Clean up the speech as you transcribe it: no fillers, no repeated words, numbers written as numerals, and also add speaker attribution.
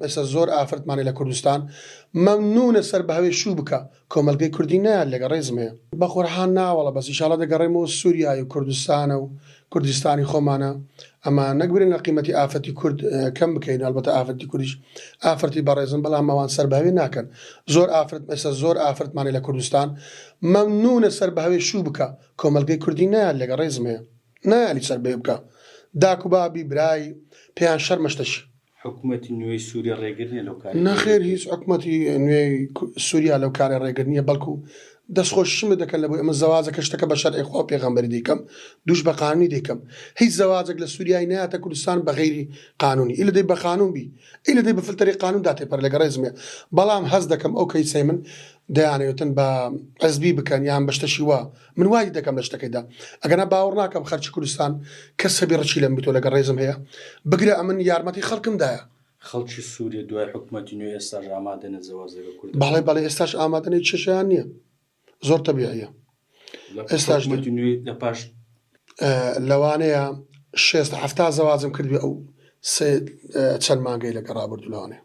Speaker 1: ئێستا زۆر ئافرەتمانێ لە کوردستان مەمنونە سەر بەهەوێ شوو بکە کۆمەلگەی کوردی نایان لەگە ڕێزمەیە بە قورحان ناوەڵە بەس ئینشاڵڵا دەگەڕێمەوە سووریای و کوردستانە و کوردستانی خۆمانە ئەمە نەگبرێن لە قیمەتی ئافەتی کورد کەم بکەین ئەلبەتە ئافرەتی کوردیش ئافرەتی بەڕێزم بەڵام ئەوان سەر بەهەوێ ناکەن ئێستا زۆر ئافرەتمانێ لە کوردستان مەمنونە سەر بەهەوێ شوو بکە کۆمەلگەی کوردی نایان لەگە ڕێزمەیە نایانی سەر بێ بکە داک و بابی برای پێیان شەرمەشتەشی
Speaker 2: حکوومەتی نوێی سووریا ڕێگرنیە لەو کار
Speaker 1: نەخێر هیچ حکوومەتی نوێی سووریا لەو کارە ڕێگر نییە بەڵکو دەستخۆشمە دەکەن لە بۆ ئەمە زەواجەکە شتەکە بە شەرعی خوا پێغەمبەری دەیکەم دووش بە قانونی دەیکەم هیچ زەواجێک لە سووریای نایاتە کوردستان بە غەیری قانونی ئیلە دەی بە قانون بی ئیلە دەی بە فلتەری قانون داتێپەر لەگە ڕێزمێ بەڵام هەز دەکەم ئەو کەیسەی من دەیانەوێتن بە حزبی بکەن یان بە شتەشی وا من وای دەکەم لە شتەکەیدا ئەگەنا باوەڕ ناکەم خەرچی کوردستان کەس سەبی ڕەچی لەم بیتۆ لەگە ڕێزم هەیە بگرە ئەمن یارمەتی خەڵکمدایە
Speaker 2: خەڵکی سووریا دوای حکوومەتی نوێ ئێستاش ئامادەنە زەواجەکە کورد
Speaker 1: بەڵێ ئێستاش ئامادەنەی چێشیان نییە زۆر تەبیعیە ئێستاش
Speaker 2: نوێ لە پاش
Speaker 1: لەوانەیە 60 زەواجم کردبێ ئەو چەند مانگەی لەگە ڕابردوو لەوانەیە